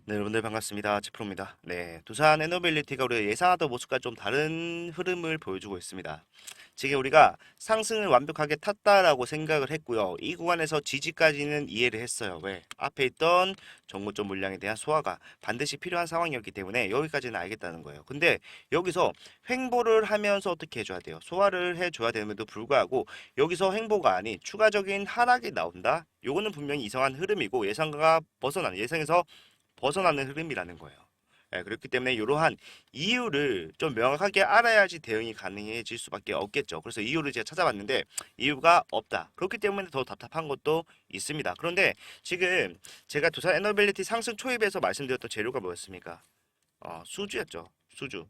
네, 여러분들 반갑습니다. 지프로입니다. 네, 두산 에너빌리티가 우리가 예상하던 모습과 좀 다른 흐름을 보여주고 있습니다. 지금 우리가 상승을 완벽하게 탔다라고 생각을 했고요. 이 구간에서 지지까지는 이해를 했어요. 왜? 앞에 있던 정고점 물량에 대한 소화가 반드시 필요한 상황이었기 때문에 여기까지는 알겠다는 거예요. 근데 여기서 횡보를 하면서 어떻게 해줘야 돼요? 소화를 해줘야 됨에도 불구하고 여기서 횡보가 아닌 추가적인 하락이 나온다? 요거는 분명히 이상한 흐름이고 예상과 벗어나는 예상에서 벗어나는 흐름이라는 거예요. 예, 그렇기 때문에 이러한 이유를 좀 명확하게 알아야지 대응이 가능해질 수밖에 없겠죠. 그래서 이유를 제가 찾아봤는데 이유가 없다. 그렇기 때문에 더 답답한 것도 있습니다. 그런데 지금 제가 두산 에너빌리티 상승 초입에서 말씀드렸던 재료가 뭐였습니까? 수주였죠. 수주.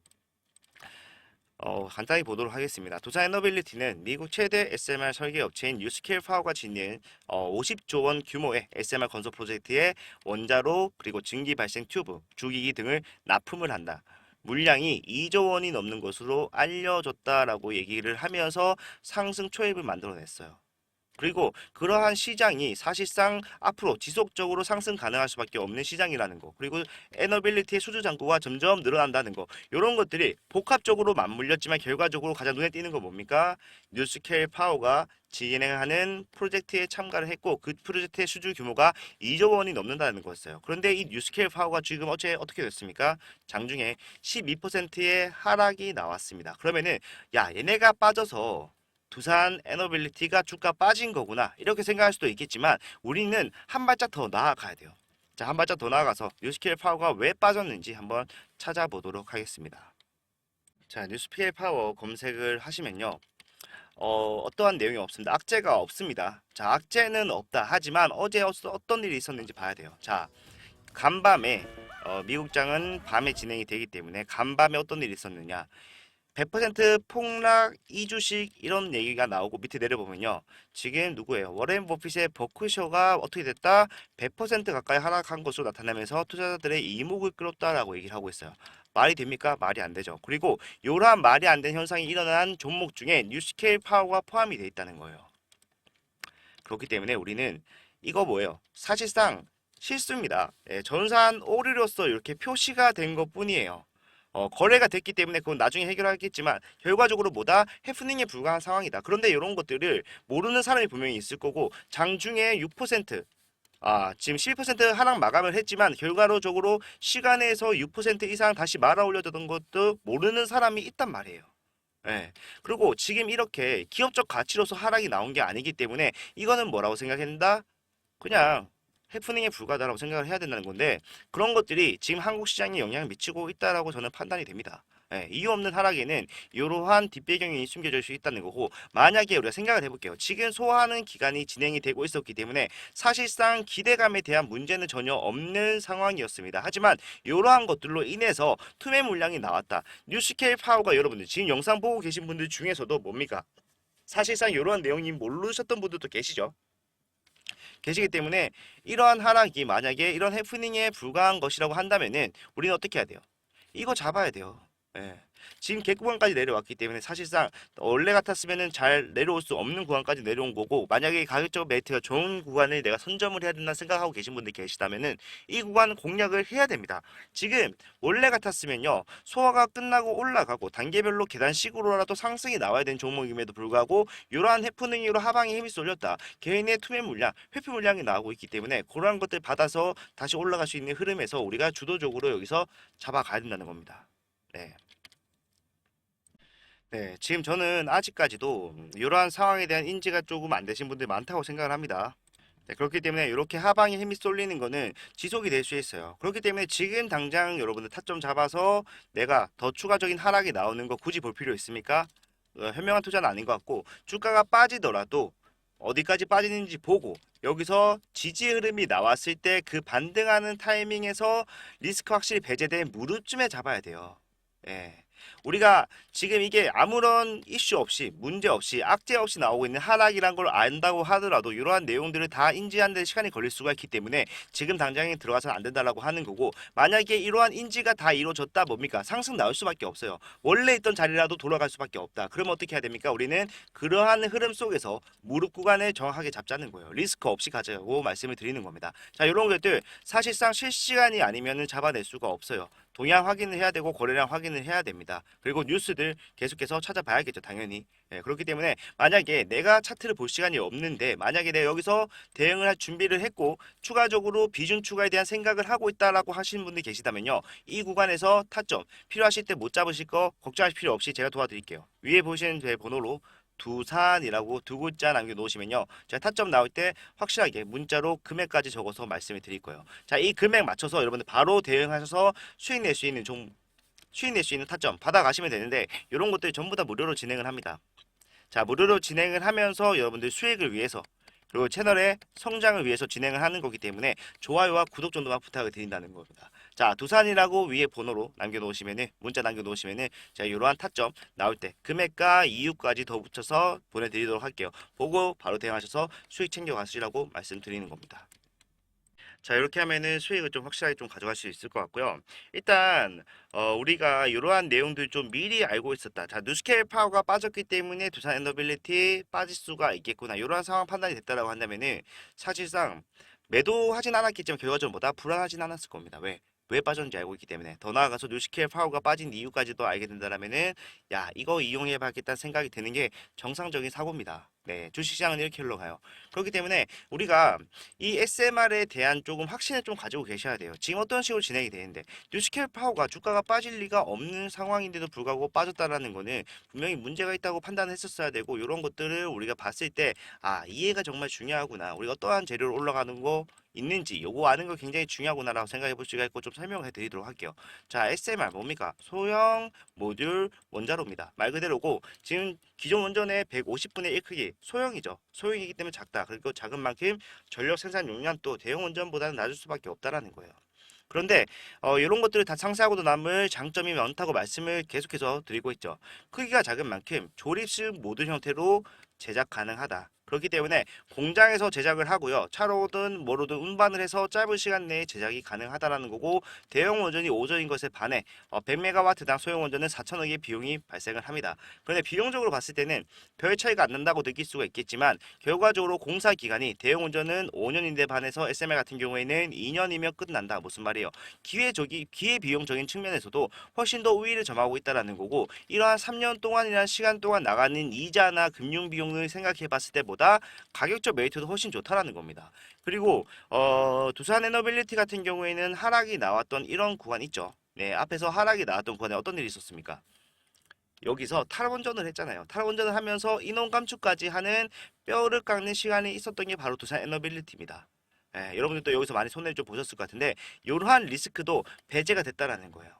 간단히 보도록 하겠습니다. 두산 에너빌리티는 미국 최대 SMR 설계 업체인 뉴스케일 파워가 짓는 50조 원 규모의 SMR 건설 프로젝트의 원자로 그리고 증기 발생 튜브, 주기기 등을 납품을 한다. 물량이 2조 원이 넘는 것으로 알려졌다라고 얘기를 하면서 상승 초입을 만들어냈어요. 그리고 그러한 시장이 사실상 앞으로 지속적으로 상승 가능할 수밖에 없는 시장이라는 거. 그리고 에너빌리티의 수주 잔고가 점점 늘어난다는 거. 이런 것들이 복합적으로 맞물렸지만 결과적으로 가장 눈에 띄는 거 뭡니까? 뉴스케일 파워가 진행하는 프로젝트에 참가를 했고 그 프로젝트의 수주 규모가 2조 원이 넘는다는 거였어요. 그런데 이 뉴스케일 파워가 지금 어떻게 됐습니까? 장중에 12%의 하락이 나왔습니다. 그러면은 야 얘네가 빠져서 두산 에너빌리티가 주가 빠진 거구나 이렇게 생각할 수도 있겠지만 우리는 한 발짝 더 나아가야 돼요. 자, 한 발짝 더 나아가서 뉴스케일 파워가 왜 빠졌는지 한번 찾아보도록 하겠습니다. 자, 뉴스케일 파워 검색을 하시면요. 어떠한 내용이 없습니다. 악재가 없습니다. 자, 악재는 없다. 하지만 어제 어떤 일이 있었는지 봐야 돼요. 자, 간밤에 미국장은 밤에 진행이 되기 때문에 간밤에 어떤 일이 있었느냐. 100% 폭락 2주식 이런 얘기가 나오고 밑에 내려보면요. 지금 누구예요? 워렌 버핏의 버크셔가 어떻게 됐다? 100% 가까이 하락한 것으로 나타나면서 투자자들의 이목을 끌었다라고 얘기를 하고 있어요. 말이 됩니까? 말이 안 되죠. 그리고 이러한 말이 안 되는 현상이 일어난 종목 중에 뉴스케일 파워가 포함이 돼 있다는 거예요. 그렇기 때문에 우리는 이거 뭐예요? 사실상 실수입니다. 예, 전산 오류로서 이렇게 표시가 된 것뿐이에요. 거래가 됐기 때문에 그건 나중에 해결하겠지만 결과적으로 뭐다 해프닝에 불과한 상황이다. 그런데 이런 것들을 모르는 사람이 분명히 있을 거고 장중에 6% 지금 12% 하락 마감을 했지만 결과적으로 시간에서 6% 이상 다시 말아 올려졌던 것도 모르는 사람이 있단 말이에요. 예. 그리고 지금 이렇게 기업적 가치로서 하락이 나온 게 아니기 때문에 이거는 뭐라고 생각한다? 그냥 해프닝에 불과하다고 생각을 해야 된다는 건데 그런 것들이 지금 한국 시장에 영향을 미치고 있다라고 저는 판단이 됩니다. 예, 이유 없는 하락에는 이러한 뒷배경이 숨겨질 수 있다는 거고 만약에 우리가 생각을 해볼게요. 지금 소화하는 기간이 진행이 되고 있었기 때문에 사실상 기대감에 대한 문제는 전혀 없는 상황이었습니다. 하지만 이러한 것들로 인해서 투매 물량이 나왔다. 뉴스케일 파워가 여러분들 지금 영상 보고 계신 분들 중에서도 뭡니까? 사실상 이러한 내용이 모르셨던 분들도 계시기 때문에 이러한 하락이 만약에 이런 해프닝에 불과한 것이라고 한다면은 우리는 어떻게 해야 돼요? 이거 잡아야 돼요. 예. 지금 객구간까지 내려왔기 때문에 사실상 원래 같았으면은 잘 내려올 수 없는 구간까지 내려온 거고 만약에 가격적 메리트가 좋은 구간을 내가 선점을 해야 된다 생각하고 계신 분들 계시다면은 이 구간 공략을 해야 됩니다. 지금 원래 같았으면요 소화가 끝나고 올라가고 단계별로 계단식으로라도 상승이 나와야 되는 종목임에도 불구하고 이러한 해프닝으로 하방에 힘이 쏠렸다. 개인의 투매 물량, 회피 물량이 나오고 있기 때문에 그러한 것들 받아서 다시 올라갈 수 있는 흐름에서 우리가 주도적으로 여기서 잡아가야 된다는 겁니다. 네. 네, 지금 저는 아직까지도 이러한 상황에 대한 인지가 조금 안 되신 분들이 많다고 생각을 합니다. 네, 그렇기 때문에 이렇게 하방에 힘이 쏠리는 거는 지속이 될 수 있어요. 그렇기 때문에 지금 당장 여러분들 타점 잡아서 내가 더 추가적인 하락이 나오는 거 굳이 볼 필요 있습니까? 현명한 투자는 아닌 것 같고 주가가 빠지더라도 어디까지 빠지는지 보고 여기서 지지 흐름이 나왔을 때 그 반등하는 타이밍에서 리스크 확실히 배제된 무릎쯤에 잡아야 돼요. 예. 우리가 지금 이게 아무런 이슈 없이 문제 없이 악재 없이 나오고 있는 하락이란 걸 안다고 하더라도 이러한 내용들을 다 인지하는 데 시간이 걸릴 수가 있기 때문에 지금 당장에 들어가서는 안 된다라고 하는 거고, 만약에 이러한 인지가 다 이루어졌다 뭡니까? 상승 나올 수밖에 없어요. 원래 있던 자리라도 돌아갈 수밖에 없다. 그러면 어떻게 해야 됩니까? 우리는 그러한 흐름 속에서 무릎 구간을 정확하게 잡자는 거예요. 리스크 없이 가자고 말씀을 드리는 겁니다. 자, 이런 것들 사실상 실시간이 아니면은 잡아낼 수가 없어요. 동향 확인을 해야 되고 거래량 확인을 해야 됩니다. 그리고 뉴스들 계속해서 찾아봐야겠죠, 당연히. 예, 그렇기 때문에 만약에 내가 차트를 볼 시간이 없는데 만약에 내가 여기서 대응을 할 준비를 했고 추가적으로 비중 추가에 대한 생각을 하고 있다라고 하시는 분들이 계시다면요, 이 구간에서 타점 필요하실 때 못 잡으실 거 걱정하실 필요 없이 제가 도와드릴게요. 위에 보시는 제 번호로 두산이라고 두 글자 남겨놓으시면요, 제가 타점 나올 때 확실하게 문자로 금액까지 적어서 말씀을 드릴 거예요. 자, 이 금액 맞춰서 여러분들 바로 대응하셔서 수익 낼 수 있는 수익 낼 수 있는 타점 받아가시면 되는데, 이런 것들 전부 다 무료로 진행을 합니다. 자, 무료로 진행을 하면서 여러분들 수익을 위해서 그리고 채널의 성장을 위해서 진행을 하는 거기 때문에 좋아요와 구독 정도만 부탁을 드린다는 겁니다. 자, 두산이라고 위에 번호로 남겨놓으시면은, 문자 남겨놓으시면은 제가 이러한 타점 나올 때 금액과 이유까지 더 붙여서 보내드리도록 할게요. 보고 바로 대응하셔서 수익 챙겨가시라고 말씀드리는 겁니다. 자, 이렇게 하면은 수익을 좀 확실하게 좀 가져갈 수 있을 것 같고요. 일단 우리가 이러한 내용들 좀 미리 알고 있었다. 자, 뉴스케일 파워가 빠졌기 때문에 두산 에너빌리티 빠질 수가 있겠구나, 이러한 상황 판단이 됐다라고 한다면은 사실상 매도하진 않았겠지만 결과적으로 불안하진 않았을 겁니다. 왜 빠졌는지 알고 있기 때문에. 더 나아가서 뉴스케일 파워가 빠진 이유까지도 알게 된다라면은, 야, 이거 이용해 봐야겠다는 생각이 드는 게 정상적인 사고입니다. 네, 주식시장은 이렇게 흘러가요. 그렇기 때문에 우리가 이 SMR에 대한 조금 확신을 좀 가지고 계셔야 돼요. 지금 어떤 식으로 진행이 되는데 뉴스케일 파워가 주가가 빠질 리가 없는 상황인데도 불구하고 빠졌다라는 거는 분명히 문제가 있다고 판단했었어야 되고, 이런 것들을 우리가 봤을 때 이해가 정말 중요하구나, 우리가 어떠한 재료로 올라가는 거 있는지 요거 아는 거 굉장히 중요하구나라고 생각해 볼 수가 있고, 좀 설명해 드리도록 할게요. 자, SMR 뭡니까? 소형 모듈 원자로입니다. 말 그대로고 지금 기존 원전의 150분의 1 크기, 소형이죠. 소형이기 때문에 작다. 그리고 작은 만큼 전력 생산 용량도 대형 원전보다는 낮을 수밖에 없다라는 거예요. 그런데 이런 것들을 다 상쇄하고도 남을 장점이 많다고 말씀을 계속해서 드리고 있죠. 크기가 작은 만큼 조립식 모듈 형태로 제작 가능하다. 그렇기 때문에 공장에서 제작을 하고요, 차로든 뭐로든 운반을 해서 짧은 시간 내에 제작이 가능하다라는 거고, 대형 원전이 5전인 것에 반해 100메가와트당 소형 원전은 4천억의 비용이 발생을 합니다. 그런데 비용적으로 봤을 때는 별 차이가 안 난다고 느낄 수가 있겠지만 결과적으로 공사 기간이 대형 원전은 5년인데 반해서 SMR 같은 경우에는 2년이면 끝난다. 무슨 말이에요? 기회 비용적인 측면에서도 훨씬 더 우위를 점하고 있다라는 거고, 이러한 3년 동안이라는 시간 동안 나가는 이자나 금융 비용을 생각해 봤을 때보다 가격적 메리트도 훨씬 좋다라는 겁니다. 그리고 두산 에너빌리티 같은 경우에는 하락이 나왔던 이런 구간 있죠. 네, 앞에서 하락이 나왔던 구간에 어떤 일이 있었습니까? 여기서 탈원전을 했잖아요. 탈원전을 하면서 인원 감축까지 하는 뼈를 깎는 시간이 있었던 게 바로 두산 에너빌리티입니다. 예, 여러분들도 여기서 많이 손해를 좀 보셨을 것 같은데 이러한 리스크도 배제가 됐다라는 거예요.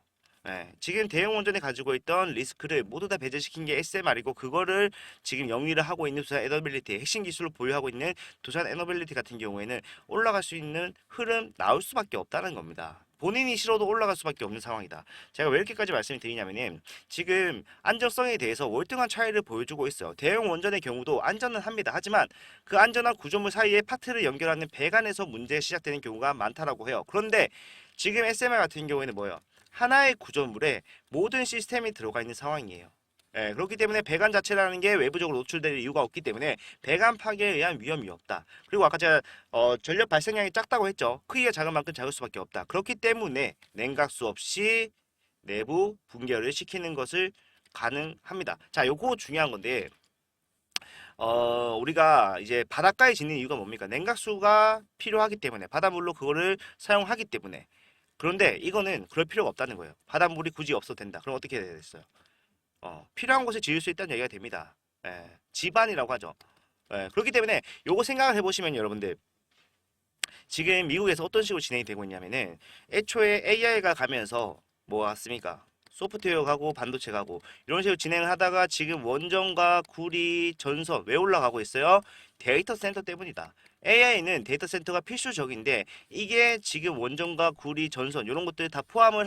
예, 지금 대형 원전에 가지고 있던 리스크를 모두 다 배제시킨 게 SMR이고, 그거를 지금 영위를 하고 있는 두산 에너빌리티, 핵심 기술을 보유하고 있는 두산 에너빌리티 같은 경우에는 올라갈 수 있는 흐름 나올 수밖에 없다는 겁니다. 본인이 싫어도 올라갈 수밖에 없는 상황이다. 제가 왜 이렇게까지 말씀을 드리냐면은 지금 안정성에 대해서 월등한 차이를 보여주고 있어요. 대형 원전의 경우도 안전은 합니다. 하지만 그 안전한 구조물 사이에 파트를 연결하는 배관에서 문제 시작되는 경우가 많다라고 해요. 그런데 지금 SMR 같은 경우에는 뭐예요? 하나의 구조물에 모든 시스템이 들어가 있는 상황이에요. 예, 그렇기 때문에 배관 자체라는 게 외부적으로 노출될 이유가 없기 때문에 배관 파괴에 의한 위험이 없다. 그리고 아까 제가 전력 발생량이 작다고 했죠. 크기가 작은 만큼 작을 수밖에 없다. 그렇기 때문에 냉각수 없이 내부 분결을 시키는 것을 가능합니다. 자, 요거 중요한 건데 우리가 이제 바닷가에 짓는 이유가 뭡니까? 냉각수가 필요하기 때문에, 바닷물로 그거를 사용하기 때문에. 그런데 이거는 그럴 필요가 없다는 거예요. 바닷물이 굳이 없어도 된다. 그럼 어떻게 해야 되겠어요? 필요한 곳에 지을 수 있다는 얘기가 됩니다. 예, 집안이라고 하죠. 예, 그렇기 때문에 요거 생각을 해보시면 여러분들 지금 미국에서 어떤 식으로 진행이 되고 있냐면은 애초에 AI가 가면서 뭐 왔습니까? 소프트웨어 가고 반도체 가고 이런 식으로 진행을 하다가 지금 원전과 구리 전선 왜 올라가고 있어요? 데이터 센터 때문이다. AI는 데이터 센터가 필수적인데 이게 지금 원전과 구리, 전선 이런 것들 다 포함을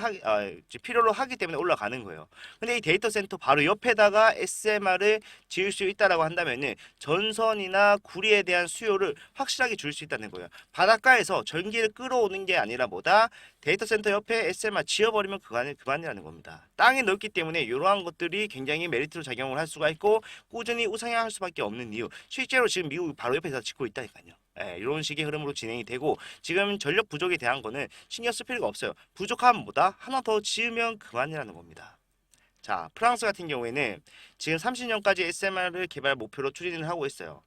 이제 필요로 하기 때문에 올라가는 거예요. 근데 이 데이터 센터 바로 옆에다가 SMR을 지을 수 있다라고 한다면은 전선이나 구리에 대한 수요를 확실하게 줄 수 있다는 거예요. 바닷가에서 전기를 끌어오는 게 아니라 뭐다? 데이터 센터 옆에 SMR 지어버리면 그만이라는 겁니다. 땅이 넓기 때문에 이러한 것들이 굉장히 메리트로 작용을 할 수가 있고 꾸준히 우상향할 수밖에 없는 이유. 실제로 지금 미국 바로 옆에서 짓고 있다니까요. 예, 이런 식의 흐름으로 진행이 되고 지금 전력 부족에 대한 거는 신경 쓸 필요가 없어요. 부족하면 뭐다? 하나 더 지으면 그만이라는 겁니다. 자, 프랑스 같은 경우에는 지금 30년까지 SMR을 개발 목표로 추진을 하고 있어요.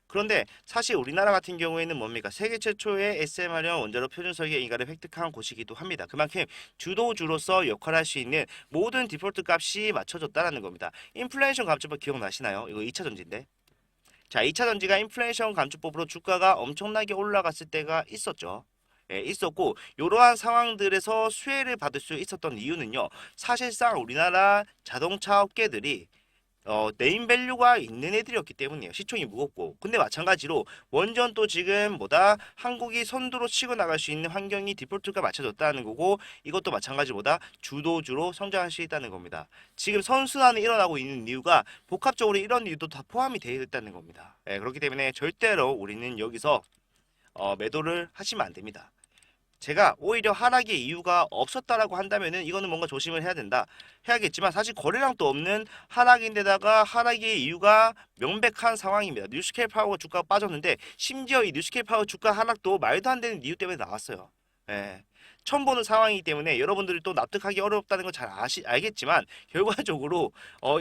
그런데 사실 우리나라 같은 경우에는 뭡니까? 세계 최초의 SMR형 원자로 표준 설계 인가를 획득한 곳이기도 합니다. 그만큼 주도주로서 역할을 할 수 있는 모든 디폴트 값이 맞춰졌다는 겁니다. 인플레이션 감축법 기억나시나요? 이거 2차 전지인데. 자, 2차 전지가 인플레이션 감축법으로 주가가 엄청나게 올라갔을 때가 있었죠. 예, 있었고 이러한 상황들에서 수혜를 받을 수 있었던 이유는요. 사실상 우리나라 자동차 업계들이 네임밸류가 있는 애들이었기 때문이에요. 시총이 무겁고. 근데 마찬가지로 원전도 지금 뭐다 한국이 선두로 치고 나갈 수 있는 환경이 디폴트가 맞춰졌다는 거고 이것도 마찬가지보다 주도주로 성장할 수 있다는 겁니다. 지금 선순환이 일어나고 있는 이유가 복합적으로 이런 이유도 다 포함이 되어 있다는 겁니다. 예, 그렇기 때문에 절대로 우리는 여기서 매도를 하시면 안 됩니다. 제가 오히려 하락의 이유가 없었다라고 한다면은 이거는 뭔가 조심을 해야 된다. 해야겠지만 사실 거래량 도 없는 하락인데다가 하락의 이유가 명백한 상황입니다. 뉴스케일 파워가 주가가 빠졌는데 심지어 이 뉴스케일 파워 주가 하락도 말도 안 되는 이유 때문에 나왔어요. 예. 처음 보는 상황이기 때문에 여러분들이 또 납득하기 어렵다는 걸 잘 알겠지만 결과적으로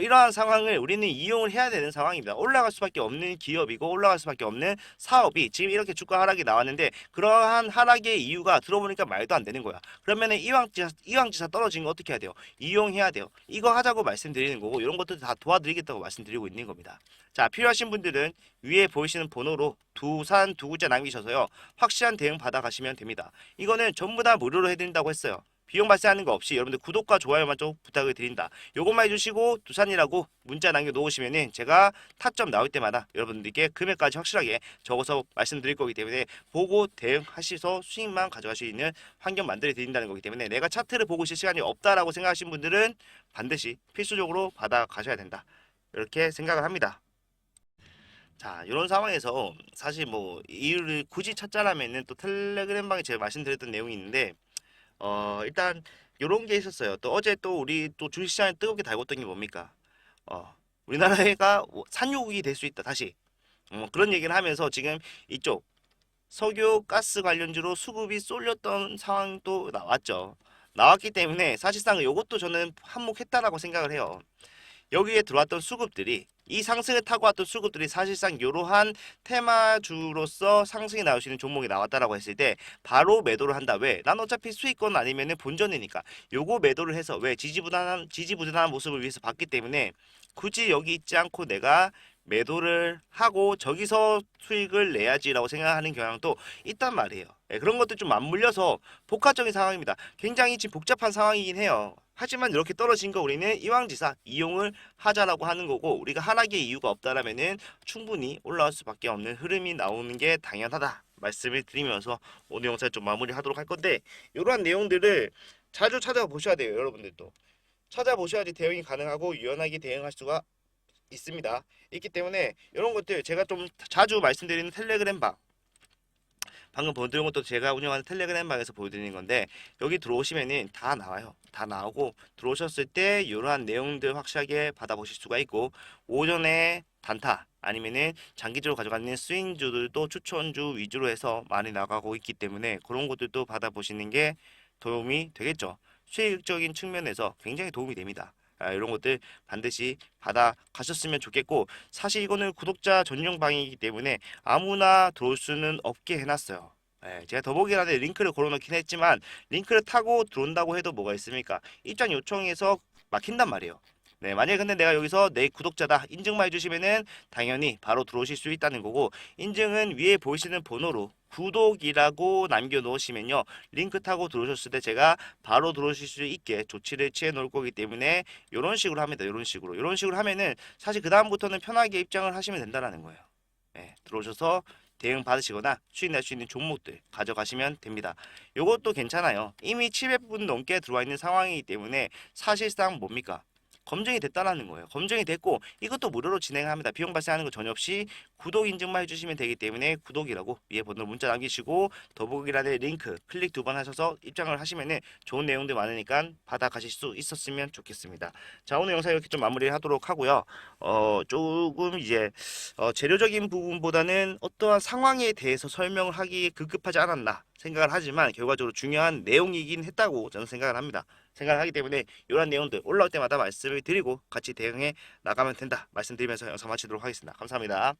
이러한 상황을 우리는 이용을 해야 되는 상황입니다. 올라갈 수밖에 없는 기업이고 올라갈 수밖에 없는 사업이 지금 이렇게 주가 하락이 나왔는데 그러한 하락의 이유가 들어보니까 말도 안 되는 거야. 그러면은 이왕지사 떨어진 거 어떻게 해야 돼요? 이용해야 돼요. 이거 하자고 말씀드리는 거고 이런 것들 다 도와드리겠다고 말씀드리고 있는 겁니다. 자, 필요하신 분들은 위에 보이시는 번호로 두산 두 글자 남기셔서요. 확실한 대응 받아가시면 됩니다. 이거는 전부 다 무료로 해드린다고 했어요. 비용 발생하는 거 없이 여러분들 구독과 좋아요만 좀 부탁을 드린다. 요것만 해주시고 두산이라고 문자 남겨놓으시면은 제가 타점 나올 때마다 여러분들께 금액까지 확실하게 적어서 말씀드릴 거기 때문에 보고 대응하셔서 수익만 가져갈 수 있는 환경 만들어 드린다는 거기 때문에 내가 차트를 보고 있을 시간이 없다라고 생각하시는 분들은 반드시 필수적으로 받아가셔야 된다. 이렇게 생각을 합니다. 자, 이런 상황에서 사실 뭐 이유를 굳이 찾자라면은 또 텔레그램 방에 제가 말씀드렸던 내용이 있는데 일단 이런 게 있었어요. 또 어제 또 우리 또 주식시장에 뜨겁게 달궜던 게 뭡니까? 우리나라가 산유국이 될 수 있다. 다시 그런 얘기를 하면서 지금 이쪽 석유 가스 관련주로 수급이 쏠렸던 상황도 나왔죠. 나왔기 때문에 사실상 이것도 저는 한몫했다라고 생각을 해요. 여기에 들어왔던 수급들이 이 상승을 타고 왔던 수급들이 사실상 이러한 테마주로서 상승이 나올 수 있는 종목이 나왔다라고 했을 때 바로 매도를 한다. 왜? 난 어차피 수익권 아니면은 본전이니까 요거 매도를 해서 왜? 지지부진한 모습을 위해서 봤기 때문에 굳이 여기 있지 않고 내가 매도를 하고 저기서 수익을 내야지라고 생각하는 경향도 있단 말이에요. 예, 그런 것도 좀 맞물려서 복합적인 상황입니다. 굉장히 지금 복잡한 상황이긴 해요. 하지만 이렇게 떨어진 거 우리는 이왕지사 이용을 하자라고 하는 거고 우리가 하락의 이유가 없다라면은 충분히 올라올 수밖에 없는 흐름이 나오는 게 당연하다 말씀을 드리면서 오늘 영상 좀 마무리하도록 할 건데 이러한 내용들을 자주 찾아보셔야 돼요. 여러분들도 찾아보셔야지 대응이 가능하고 유연하게 대응할 수가 있습니다. 있기 때문에 이런 것들 제가 좀 자주 말씀드리는 텔레그램 방 방금 보여드린 것도 제가 운영하는 텔레그램 방에서 보여드리는 건데 여기 들어오시면은 다 나와요. 다 나오고 들어오셨을 때 이러한 내용들 확실하게 받아보실 수가 있고 오전에 단타 아니면은 장기적으로 가져가는 스윙주들도 추천주 위주로 해서 많이 나가고 있기 때문에 그런 것들도 받아보시는 게 도움이 되겠죠. 수익적인 측면에서 굉장히 도움이 됩니다. 이런 것들 반드시 받아 가셨으면 좋겠고 사실 이거는 구독자 전용 방이기 때문에 아무나 들어올 수는 없게 해놨어요. 제가 더보기란에 링크를 걸어놓긴 했지만 링크를 타고 들어온다고 해도 뭐가 있습니까? 입장 요청에서 막힌단 말이에요. 네, 만약에 근데 내가 여기서 내 구독자다 인증만 해주시면은 당연히 바로 들어오실 수 있다는 거고 인증은 위에 보이시는 번호로 구독이라고 남겨놓으시면요 링크 타고 들어오셨을 때 제가 바로 들어오실 수 있게 조치를 취해 놓을 거기 때문에 이런 식으로 합니다. 이런 식으로 하면은 사실 그 다음부터는 편하게 입장을 하시면 된다라는 거예요. 네, 들어오셔서 대응 받으시거나 수익 낼 수 있는 종목들 가져가시면 됩니다. 요것도 괜찮아요. 이미 700분 넘게 들어와 있는 상황이기 때문에 사실상 뭡니까? 검증이 됐다라는 거예요. 검증이 됐고 이것도 무료로 진행합니다. 비용 발생하는 거 전혀 없이 구독 인증만 해주시면 되기 때문에 구독이라고 위에 번호로 문자 남기시고 더보기란에 링크 클릭 2번 하셔서 입장을 하시면은 좋은 내용들 많으니까 받아가실 수 있었으면 좋겠습니다. 자, 오늘 영상 이렇게 좀 마무리하도록 하고요. 조금 이제 재료적인 부분보다는 어떠한 상황에 대해서 설명을 하기에 급급하지 않았나 생각을 하지만 결과적으로 중요한 내용이긴 했다고 저는 생각을 합니다. 생각을 하기 때문에 이런 내용들 올라올 때마다 말씀을 드리고 같이 대응해 나가면 된다 말씀드리면서 영상 마치도록 하겠습니다. 감사합니다.